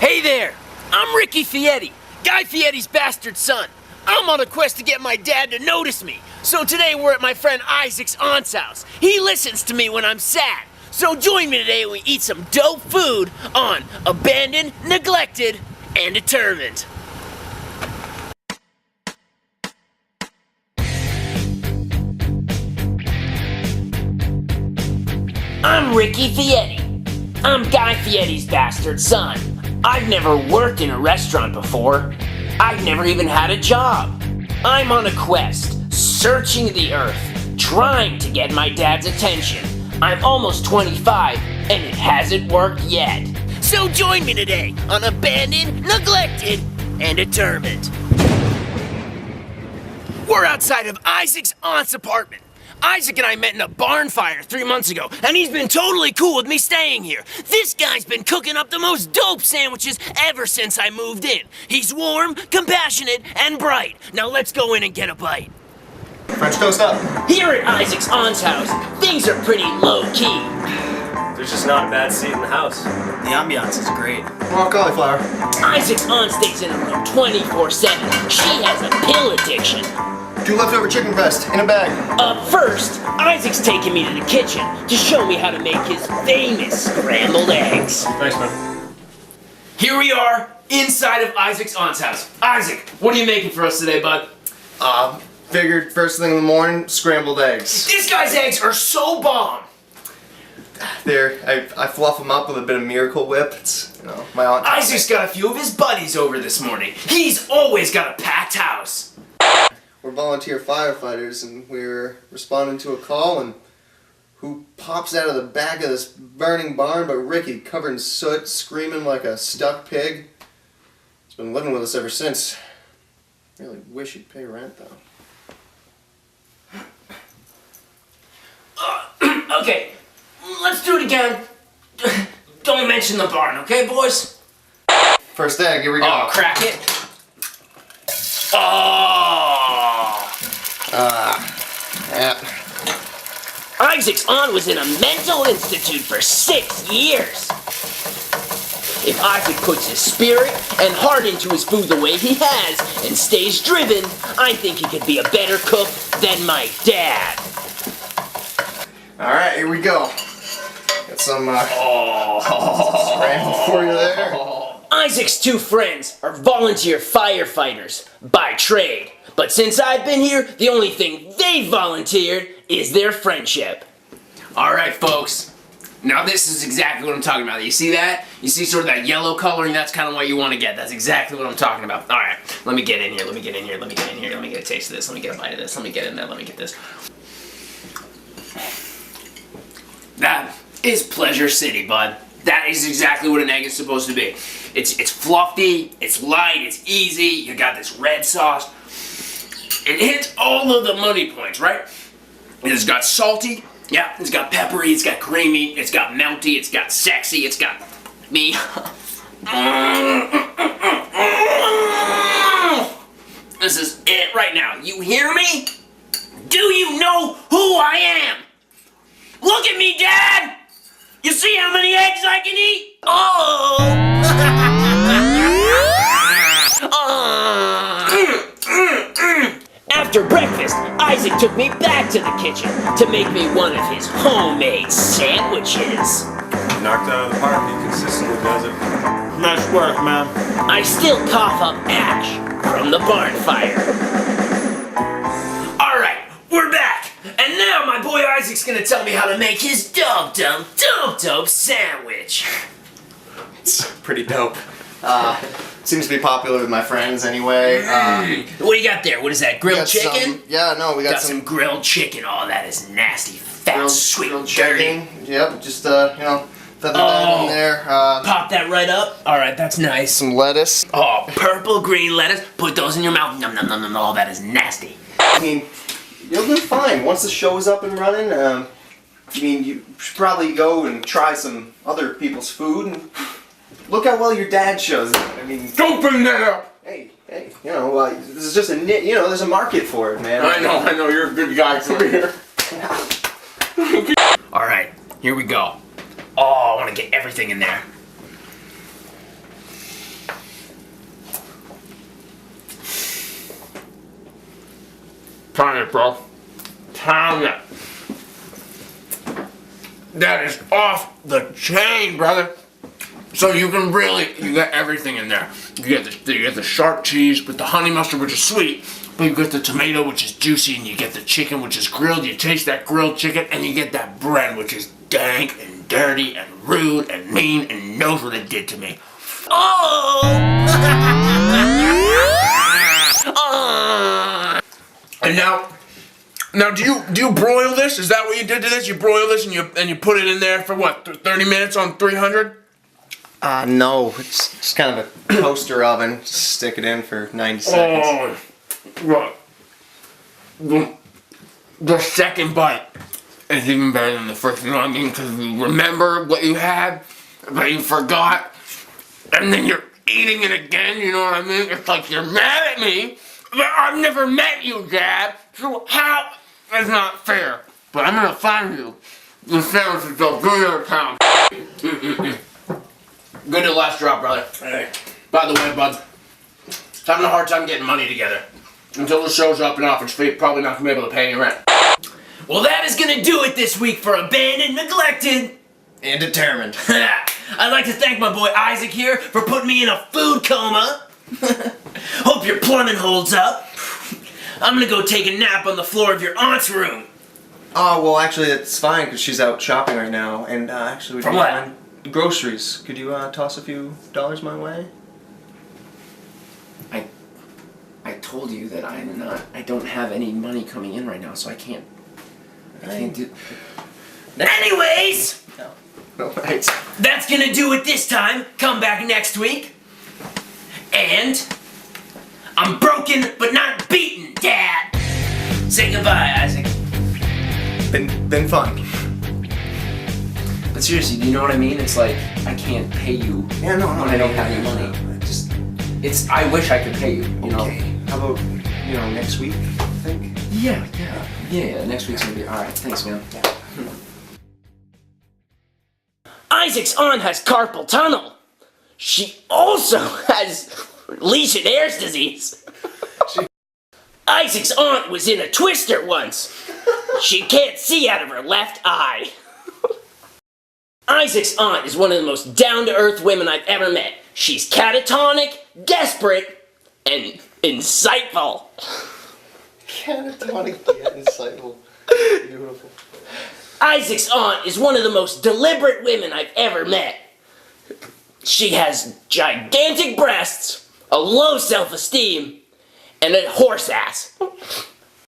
Hey there, I'm Ricky Fieri, Guy Fieri's bastard son. I'm on a quest to get my dad to notice me. So today we're at my friend Isaac's aunt's house. He listens to me when I'm sad. So join me today when we eat some dope food on Abandoned, Neglected, and Determined. I'm Ricky Fieri. I'm Guy Fieri's bastard son. I've never worked in a restaurant before. I've never even had a job. I'm on a quest, searching the earth, trying to get my dad's attention. I'm almost 25, and it hasn't worked yet. So join me today on Abandoned, Neglected, and Determined. We're outside of Isaac's aunt's apartment. Isaac and I met in a barn fire 3 months ago, and he's been totally cool with me staying here. This guy's been cooking up the most dope sandwiches ever since I moved in. He's warm, compassionate, and bright. Now let's go in and get a bite. French toast up. Here at Isaac's aunt's house, things are pretty low-key. There's just not a bad seat in the house. The ambiance is great. Raw cauliflower. Isaac's aunt stays in a room 24/7. She has a pill addiction. 2 leftover chicken breast in a bag. Up first, Isaac's taking me to the kitchen to show me how to make his famous scrambled eggs. Thanks, man. Here we are, inside of Isaac's aunt's house. Isaac, what are you making for us today, bud? Figured first thing in the morning, scrambled eggs. This guy's eggs are so bomb. I fluff them up with a bit of Miracle Whip. It's, my aunt. Isaac's got a few of his buddies over this morning. He's always got a packed house. We're volunteer firefighters, and we're responding to a call, and who pops out of the back of this burning barn but Ricky, covered in soot, screaming like a stuck pig. He's been living with us ever since. Really wish he'd pay rent, though. Okay, let's do it again. Don't mention the barn, okay, boys? First egg, here we go. Oh, crack it. Yeah. Isaac's aunt was in a mental institute for 6 years. If Isaac puts his spirit and heart into his food the way he has and stays driven, I think he could be a better cook than my dad. Alright, here we go. Got some scrambled for you there. Isaac's 2 friends are volunteer firefighters by trade. But since I've been here, the only thing they've volunteered is their friendship. Alright, folks. Now this is exactly what I'm talking about. You see that? You see sort of that yellow coloring? That's kind of what you want to get. That's exactly what I'm talking about. Alright, let me get in here, let me get in here, let me get in here, let me get a taste of this, let me get a bite of this, let me get in there, let me get this. That is Pleasure City, bud. That is exactly what an egg is supposed to be. It's fluffy, it's light, it's easy, you got this red sauce. It hits all of the money points, right? It's got salty, yeah, it's got peppery, it's got creamy, it's got melty, it's got sexy, it's got me. This is it right now. You hear me? Do you know who I am? Look at me, Dad! You see how many eggs I can eat? After breakfast, Isaac took me back to the kitchen to make me one of his homemade sandwiches. Knocked out of the park, he consistently does it. Nice work, man. I still cough up ash from the barn fire. Alright, we're back. And now my boy Isaac's gonna tell me how to make his dope sandwich. It's pretty dope. Seems to be popular with my friends anyway. What do you got there? What is that, grilled chicken? We got some grilled chicken. Oh, that is nasty, fat, grilled, sweet, grilled dirty. Chicken. Yep, just feather that in there. Pop that right up. All right, that's nice. Some lettuce. Oh, purple green lettuce. Put those in your mouth. Nom nom nom nom. Oh, that is nasty. I mean, you'll do fine once the show is up and running. You should probably go and try some other people's food and look how well your dad shows it. I mean, Don't bring that up! hey, this is just there's a market for it, man. I know, you're a good guy over here. Alright, here we go. Oh, I want to get everything in there. Trying it, bro. Trying it. That is off the chain, brother. So you can really, you got everything in there. You get the sharp cheese with the honey mustard, which is sweet, but you get the tomato, which is juicy, and you get the chicken, which is grilled. You taste that grilled chicken, and you get that bread, which is dank and dirty and rude and mean and knows what it did to me. Oh! And now do you broil this? Is that what you did to this? You broil this and you put it in there for what? 30 minutes on 300? No, it's just kind of a toaster oven. Just stick it in for 90 seconds. Oh, look. The second bite is even better than the first one. I mean, because you remember what you had, but you forgot, and then you're eating it again, you know what I mean? It's like you're mad at me, but I've never met you, Dad, so how? That's not fair. But I'm gonna find you. The sandwich is so good at a pound. Good to the last drop, brother. Hey. By the way, bud, having a hard time getting money together. Until the show's up and off, it's probably not gonna be able to pay any rent. Well, that is gonna do it this week for Abandoned, Neglected, and Determined. I'd like to thank my boy Isaac here for putting me in a food coma. Hope your plumbing holds up. I'm gonna go take a nap on the floor of your aunt's room. Oh, well, actually, it's fine because she's out shopping right now. And actually, we From what? Groceries. Could you toss a few dollars my way? I told you that I don't have any money coming in right now, so I can't do... Anyways! No, thanks. That's gonna do it this time. Come back next week. And... I'm broken, but not beaten, Dad! Say goodbye, Isaac. Been fun. But seriously, do you know what I mean? It's like, I can't pay you Yeah, no, when I don't have any money. I wish I could pay you, you know? How about, next week, I think? Yeah, next week's gonna be alright. Thanks, man. Yeah. Isaac's aunt has carpal tunnel. She also has Legionnaire's disease. Isaac's aunt was in a twister once. She can't see out of her left eye. Isaac's aunt is one of the most down-to-earth women I've ever met. She's catatonic, desperate, and insightful. Catatonic yet insightful. Beautiful. Isaac's aunt is one of the most deliberate women I've ever met. She has gigantic breasts, a low self-esteem, and a horse ass.